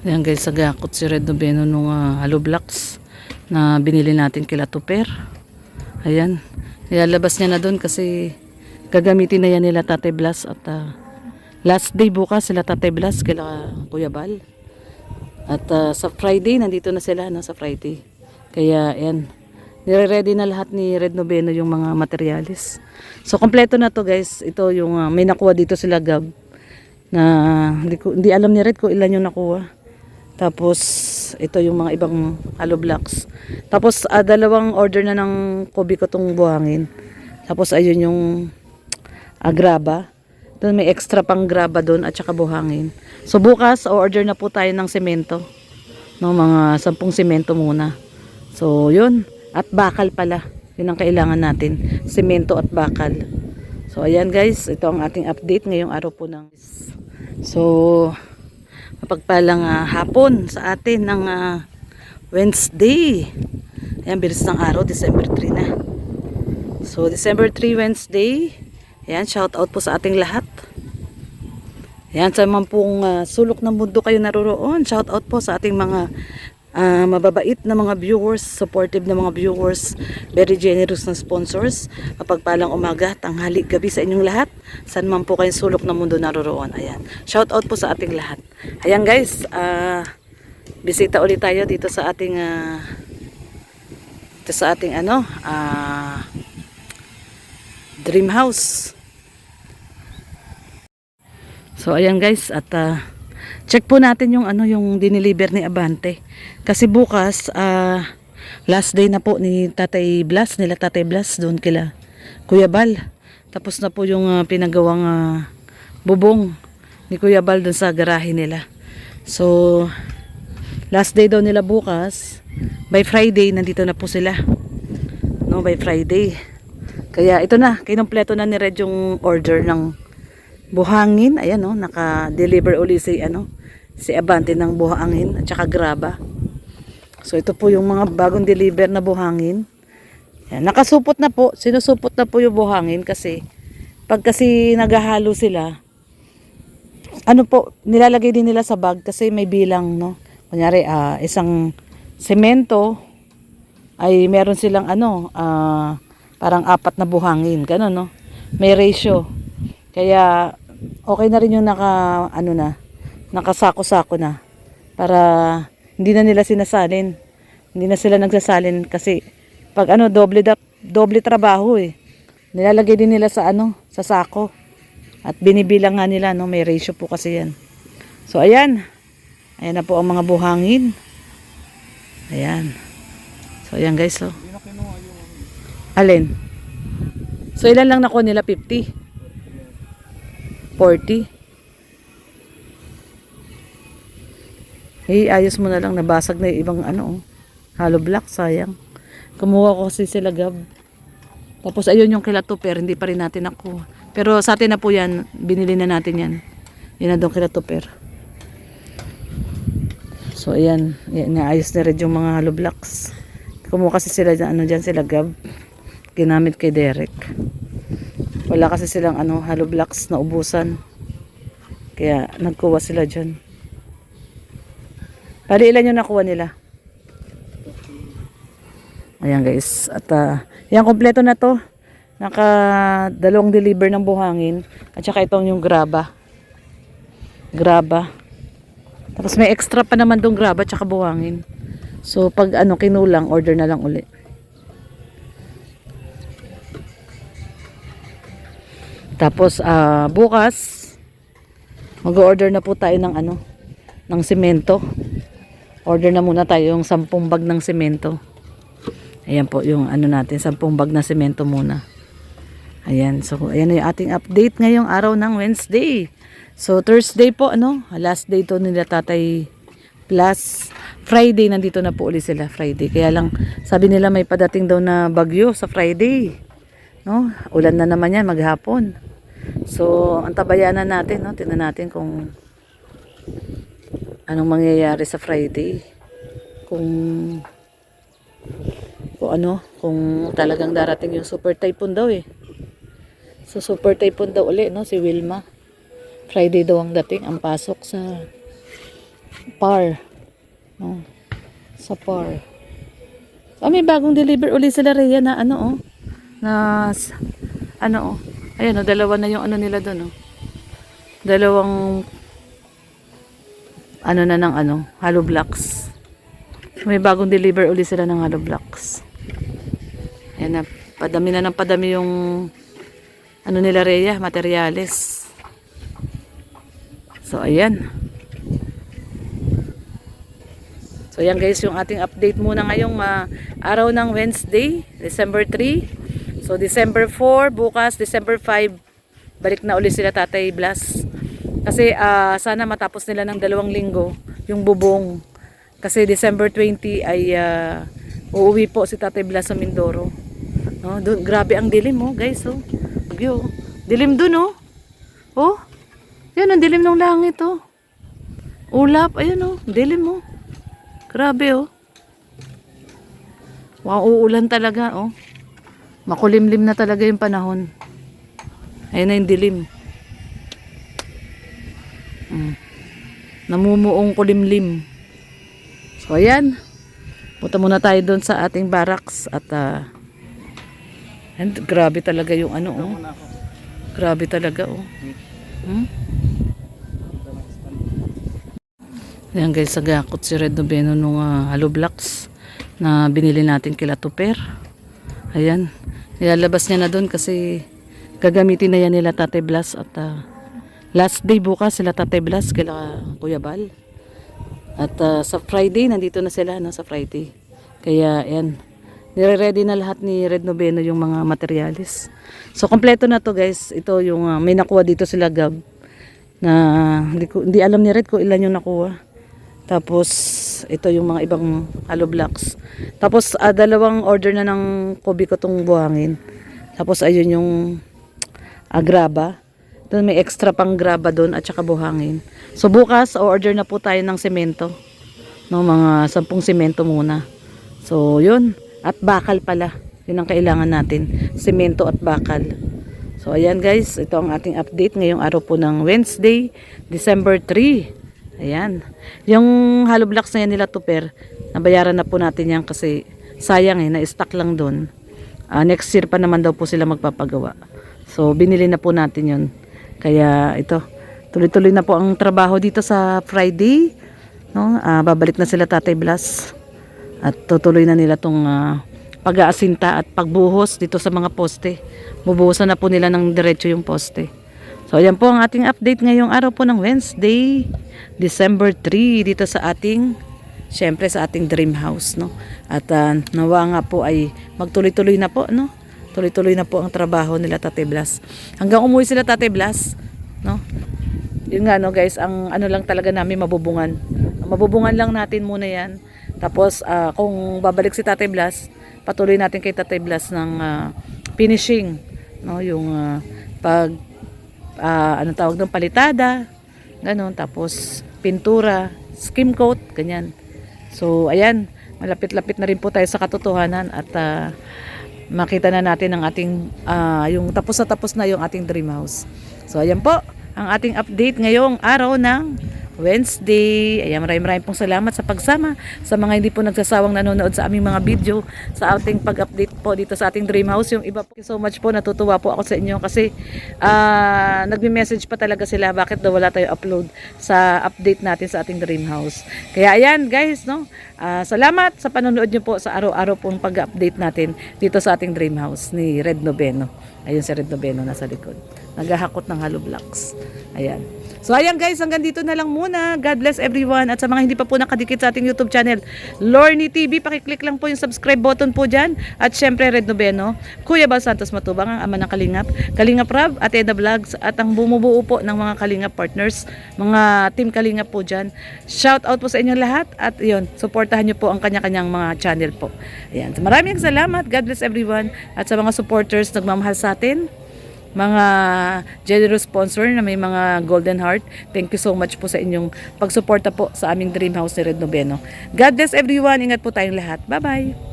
Ayan guys, sagakot si Red Noveno nung hollow blocks na binili natin kila Tuper. Ayan, nilalabas niya na doon kasi gagamitin na yan nila Tate Blas at last day bukas sila Tate Blas kila Kuya Bal. At sa Friday, nandito na sila sa Friday. Kaya ayan, nire-ready na lahat ni Red Noveno yung mga materialis. So kompleto na to guys. Ito yung may nakuha dito sila Gab na hindi alam ni Red kung ilan yung nakuha. Tapos ito yung mga ibang hollow blocks. Tapos dalawang order na ng Kobe ko tong buhangin. Tapos ayun yung graba. Doon may extra pang graba doon at saka buhangin. So bukas order na po tayo ng semento. No, mga 10 semento muna. So yun, at bakal pala. Yun ang kailangan natin, semento at bakal. So ayan guys, ito ang ating update ngayong araw po ng mapagpalang hapon sa atin ng Wednesday. Ayan, bilis ng araw, December 3 na. So, December 3 Wednesday. Ayan, shout out po sa ating lahat. Ayan, sa mga pong sulok ng mundo kayo naroroon. Shout out po sa ating mga mababait na mga viewers, supportive na mga viewers, very generous na sponsors. Mapagpalang umaga, tanghali, gabi sa inyong lahat. Saan man po kayong sulok ng mundo naroroon. Ayan, shout out po sa ating lahat. Ayan guys, bisita ulit tayo dito sa ating dream house. So ayan guys, at check po natin yung yung dineliver ni Abante. Kasi bukas last day na po ni Tatay Blas, nila Tatay Blas doon kila Kuya Bal. Tapos na po yung pinagawang bubong ni Kuya Bal doon sa garahe nila. So last day daw nila bukas. By Friday nandito na po sila. No, by Friday. Kaya ito na, kinumpleto na ni Red yung order ng buhangin. Ayan naka-deliver uli si Abante ng buhangin at saka graba. So ito po yung mga bagong deliver na buhangin. Ayan, nakasupot na po, sinusupot na po yung buhangin kasi pag kasi naghahalo sila, nilalagay din nila sa bag kasi may bilang, no. Kunyari isang semento ay meron silang parang 4 na buhangin, gano'n, no. May ratio. Kaya okay na rin yung nakasako-sako na para hindi na nila sinasalin. Hindi na sila nagsasalin kasi pag doble trabaho eh. Nilalagay din nila sa sa sako. At binibilang nga nila, no, may ratio po kasi 'yan. So ayan. Ayan na po ang mga buhangin. Ayan. So ayan guys, so. Alin? So ilan lang nakuha nila? 50. 40. Ayos mo na lang, nabasag na yung ibang hollow block, sayang. Kumuha ko kasi sila Gab. Tapos ayun yung kila Tuper, hindi pa rin natin nakuha. Pero sa atin na po yan, binili na natin yan. Yan na doon kila Tuper. So ayan, naayos na rin yung mga hollow blocks. Kumuha kasi sila dyan sila Gab. Ginamit kay Derek. Wala kasi silang hollow blocks na ubusan. Kaya nagkuha sila dyan. Bali ilan yung nakuha nila? Ayan guys. At yan, kompleto na to. Dalawang deliver ng buhangin. At saka itong yung graba. Tapos may extra pa naman dong graba at saka buhangin. So pag kinulang, order na lang uli. Tapos bukas mag-order na po tayo ng ng semento. Order na muna tayo yung 10 bag ng semento. Ayan po yung natin, 10 bag na semento muna. Ayan, so ayan na yung ating update ngayong araw ng Wednesday. So Thursday po last day to nila Tatay Plus. Friday nandito na po ulit sila, Friday. Kaya lang sabi nila may padating daw na bagyo sa Friday. No? Ulan na naman yan maghapon. So antabayanan natin, no? Tingnan natin kung anong mangyayari sa Friday. Kung talagang darating yung super typhoon daw eh. So super typhoon daw ulit, no, si Wilma. Friday daw ang dating, ang pasok sa Par. Oh, sa par. May bagong deliver uli sila Rhea na ano oh. Na ano oh. Ayan oh, dalawa na yung ano nila doon oh. Dalawang ano na ng ano, hollow blocks. May bagong deliver uli sila ng hollow blocks. Ayan na, padami na ng padami yung ano nila Rhea, materyales. So ayan. So yan guys, yung ating update muna ngayong araw ng Wednesday, December 3. So December 4, bukas December 5, balik na uli sila Tatay Blas. Kasi sana matapos nila ng 2 linggo yung bubong. Kasi December 20 ay uuwi po si Tatay Blas sa Mindoro. No, dun, grabe ang dilim oh guys oh. Bagyo. Dilim dun oh. Oh. Yan ang dilim ng langit oh. Ulap, ayun oh, dilim oh. Grabe oh. Wow, uulan talaga oh. Makulimlim na talaga yung panahon. Ayun na yung dilim. Namumuong kulimlim. So ayan. Punta muna tayo doon sa ating barracks at and grabe talaga yung ano oh. Grabe talaga oh. Ayan guys, sagakot si Red Noveno nung hollow blocks na binili natin kila Tuper. Ayan, nilalabas niya na doon kasi gagamitin na yan nila Tatay Blas at last day bukas sila Tatay Blas kila Kuya Bal. At sa Friday, nandito na sila no, sa Friday. Kaya ayan, nire-ready na lahat ni Red Noveno yung mga materialis. So kompleto na to guys. Ito yung may nakuha dito sila Gab na hindi alam ni Red kung ilan yung nakuha. Tapos ito yung mga ibang hollow blocks. Tapos dalawang order na ng Kobe ko tong buhangin. Tapos ayun yung graba. Doon may extra pang graba doon at saka buhangin. So bukas order na po tayo ng semento. No, mga 10 semento muna. So yun, at bakal pala. Yun ang kailangan natin, semento at bakal. So ayan guys, ito ang ating update ngayong araw po ng Wednesday, December 3. Ayan. Yung hollow blocks na yan nila Tuper, nabayaran na po natin yan kasi sayang na-stock lang doon. Next year pa naman daw po sila magpapagawa. So binili na po natin yun. Kaya ito, tuloy-tuloy na po ang trabaho dito sa Friday. No? Babalik na sila Tatay Blas. At tutuloy na nila tong pag-aasinta at pagbuhos dito sa mga poste. Bubuhusan na po nila ng diretso yung poste. So ayan po ang ating update ngayong araw po ng Wednesday, December 3 dito sa ating, syempre sa ating dream house, no. At nawa nga po ay magtuloy-tuloy na po, no. Tuloy-tuloy na po ang trabaho nila Tatay Blas. Hanggang umuwi sila Tatay Blas, no. Yun nga no guys, ang ano lang talaga namin mabubungan. Mabubungan lang natin muna 'yan. Tapos kung babalik si Tatay Blas, patuloy natin kay Tatay Blas ng finishing, no, yung pag ano tawag ng palitada, ganon, tapos pintura, skim coat, ganyan. So ayan, malapit-lapit na rin po tayo sa katotohanan at makita na natin ang ating yung tapos na yung ating dream house. So ayan po ang ating update ngayong araw ng Wednesday. Ayan, maraming pong salamat sa pagsama sa mga hindi po nagsasawang nanonood sa aming mga video sa ating pag-update po dito sa ating dream house. Yung iba po, so much po, natutuwa po ako sa inyo kasi nagme-message pa talaga sila bakit daw wala tayo upload sa update natin sa ating dream house. Kaya ayan guys, no, salamat sa panonood nyo po sa araw-araw pong pag-update natin dito sa ating dream house ni Red Noveno. Ayun si Red Noveno nasa likod, naghahakot ng hollow blocks. Ayan. So ayan guys, hanggang dito na lang muna. God bless everyone. At sa mga hindi pa po nakadikit sa ating YouTube channel, Lorny TV, pakiclick lang po yung subscribe button po dyan. At syempre Red Noveno, Kuya Bal Santos Matubang, ang ama ng Kalingap, Kalingap Rab at Eda Vlogs, at ang bumubuo po ng mga Kalingap partners, mga team Kalingap po dyan. Shout out po sa inyong lahat at yun, supportahan nyo po ang kanya-kanyang mga channel po. Ayan. So, maraming salamat. God bless everyone. At sa mga supporters nagmamahal sa atin, mga generous sponsor na may mga golden heart, thank you so much po sa inyong pagsuporta po sa aming dream house ni Red Noveno. God bless everyone. Ingat po tayong lahat. Bye bye.